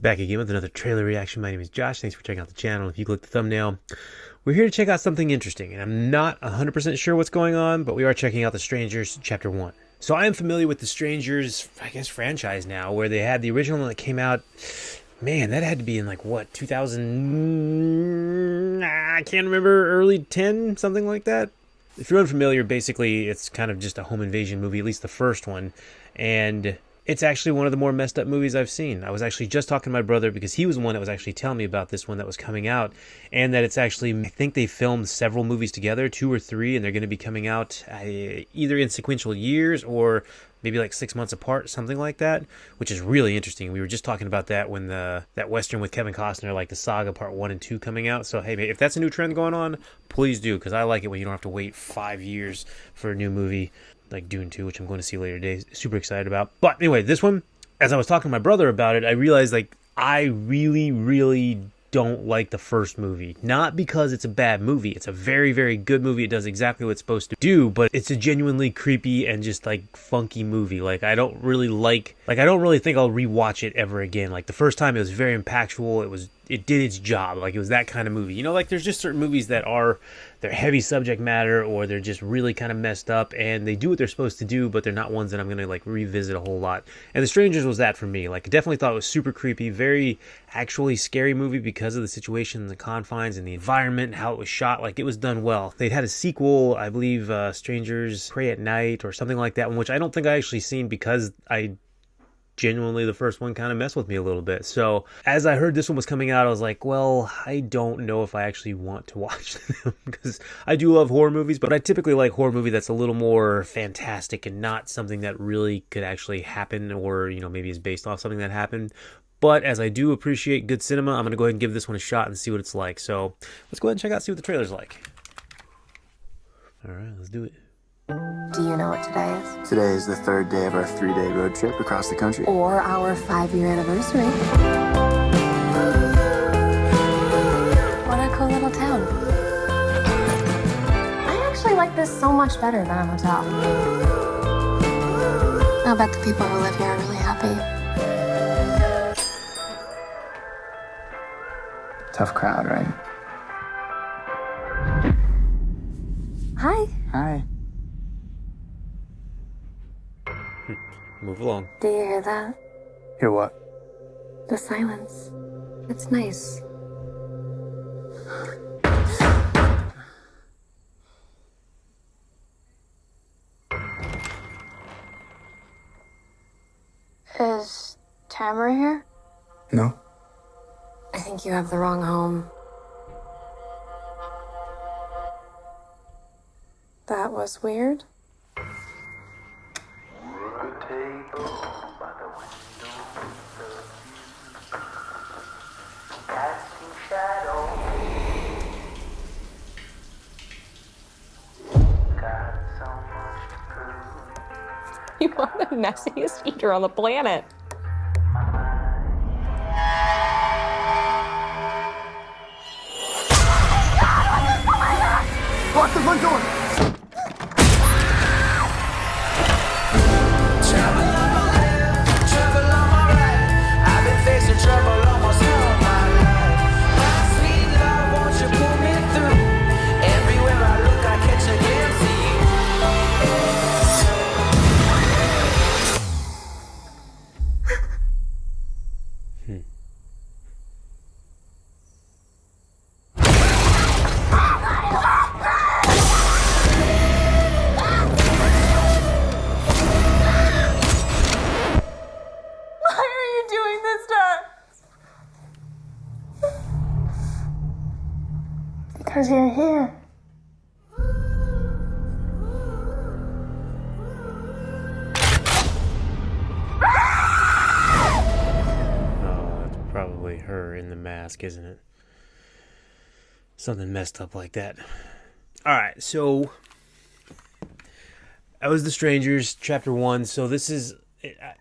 Back again with another trailer reaction. My name is Josh. Thanks for checking out the channel. If you click the thumbnail, we're here to check out something interesting. And I'm not 100% sure what's going on, but we are checking out The Strangers Chapter 1. So I am familiar with The Strangers, I guess, franchise now, where they had the original one that came out. Man, that had to be in like, what, 2000... I can't remember, early 10, something like that? If you're unfamiliar, basically, it's kind of just a home invasion movie, at least the first one. And it's actually one of the more messed up movies I've seen. I was actually just talking to my brother because he was the one that was actually telling me about this one that was coming out, and that it's actually, I think they filmed several movies together, 2 or 3, and they're going to be coming out either in sequential years or maybe like 6 months apart, something like that, which is really interesting. We were just talking about that when that Western with Kevin Costner, like the Saga Part 1 and 2 coming out. So hey, if that's a new trend going on, please do, because I like it when you don't have to wait 5 years for a new movie like Dune 2, which I'm going to see later today. Super excited about. But anyway, this one, as I was talking to my brother about it, I realized like I really don't like the first movie. Not because it's a bad movie. It's a very good movie. It does exactly what it's supposed to do, but it's a genuinely creepy and just like funky movie. Like I don't really think I'll rewatch it ever again. Like the first time it was very impactful. It did its job. Like it was that kind of movie. You know, like there's just certain movies that they're heavy subject matter, or they're just really kind of messed up and they do what they're supposed to do, but they're not ones that I'm going to like revisit a whole lot. And The Strangers was that for me. Like I definitely thought it was super creepy, very actually scary movie because of the situation and the confines and the environment and how it was shot. Like it was done well. They had a sequel, I believe, Strangers Pray at Night or something like that one, which I don't think I actually seen because genuinely the first one kind of messed with me a little bit. So as I heard this one was coming out, I was like, well, I don't know if I actually want to watch them because I do love horror movies, but I typically like horror movie that's a little more fantastic and not something that really could actually happen, or you know, maybe is based off something that happened. But as I do appreciate good cinema, I'm going to go ahead and give this one a shot and see what it's like. So let's go ahead and check out, see what the trailer's like. All right, let's do it. Do you know what today is? Today is the 3rd day of our 3-day road trip across the country. Or our 5-year anniversary. What a cool little town. I actually like this so much better than a hotel. I bet the people who live here are really happy. Tough crowd, right? Hi. Hi. Move along. Do you hear that? Hear what? The silence. It's nice. Is Tamara here? No? I think you have the wrong home. That was weird. You are the messiest eater on the planet. Lock the front door! Because you're here. Oh, it's probably her in the mask, isn't it? Something messed up like that. Alright, so that was The Strangers, Chapter 1. So this is,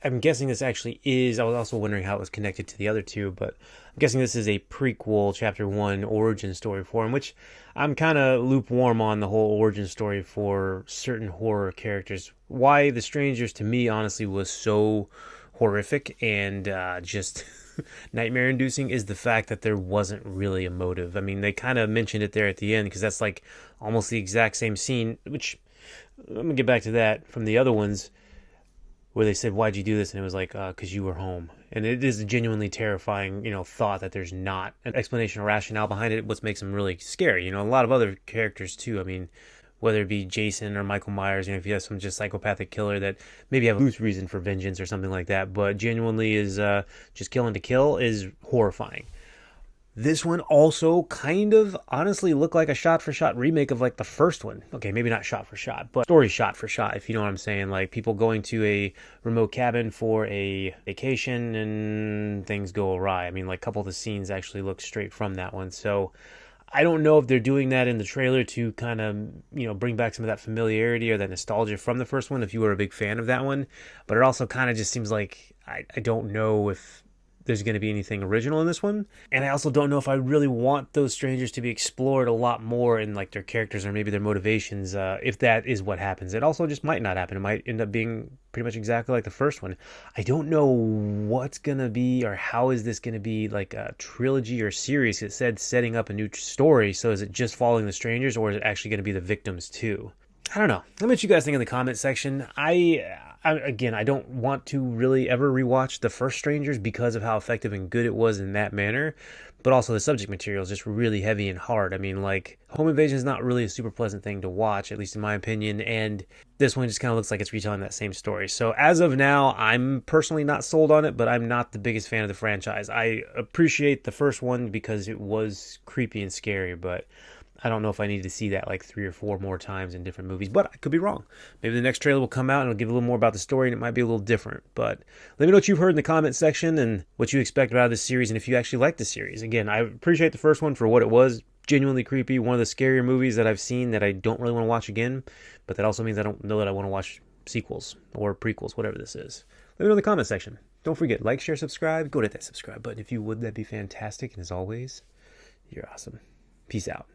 I'm guessing this actually is, I was also wondering how it was connected to the other two, but I'm guessing this is a prequel, Chapter 1 origin story for him, which I'm kind of lukewarm on the whole origin story for certain horror characters. Why The Strangers, to me, honestly, was so horrific and just nightmare inducing is the fact that there wasn't really a motive. I mean, they kind of mentioned it there at the end because that's like almost the exact same scene, which I'm going to get back to that from the other ones where they said, why'd you do this? And it was like, because you were home. And it is a genuinely terrifying, thought that there's not an explanation or rationale behind it, what makes them really scary. A lot of other characters too. I mean, whether it be Jason or Michael Myers, if you have some just psychopathic killer that maybe have a loose reason for vengeance or something like that, but genuinely is just killing to kill is horrifying. This one also kind of honestly looked like a shot-for-shot remake of like the first one. Okay, maybe not shot-for-shot, but story shot-for-shot, if you know what I'm saying. Like people going to a remote cabin for a vacation and things go awry. I mean, like a couple of the scenes actually look straight from that one. So I don't know if they're doing that in the trailer to kind of, bring back some of that familiarity or that nostalgia from the first one if you were a big fan of that one. But it also kind of just seems like I don't know if there's going to be anything original in this one. And I also don't know if I really want those strangers to be explored a lot more in like their characters or maybe their motivations, if that is what happens. It also just might not happen. It might end up being pretty much exactly like the first one. I don't know what's going to be or how is this going to be like a trilogy or series. It said setting up a new story. So is it just following the strangers or is it actually going to be the victims too? I don't know. Let me know what you guys think in the comment section. Again, I don't want to really ever rewatch the first Strangers because of how effective and good it was in that manner. But also the subject material is just really heavy and hard. I mean, like, home invasion is not really a super pleasant thing to watch, at least in my opinion. And this one just kind of looks like it's retelling that same story. So as of now, I'm personally not sold on it, but I'm not the biggest fan of the franchise. I appreciate the first one because it was creepy and scary, but I don't know if I need to see that like 3 or 4 more times in different movies, but I could be wrong. Maybe the next trailer will come out and it'll give a little more about the story and it might be a little different. But let me know what you've heard in the comment section and what you expect out of this series and if you actually like the series. Again, I appreciate the first one for what it was. Genuinely creepy. One of the scarier movies that I've seen that I don't really want to watch again. But that also means I don't know that I want to watch sequels or prequels, whatever this is. Let me know in the comment section. Don't forget, like, share, subscribe. Go to that subscribe button if you would. That'd be fantastic. And as always, you're awesome. Peace out.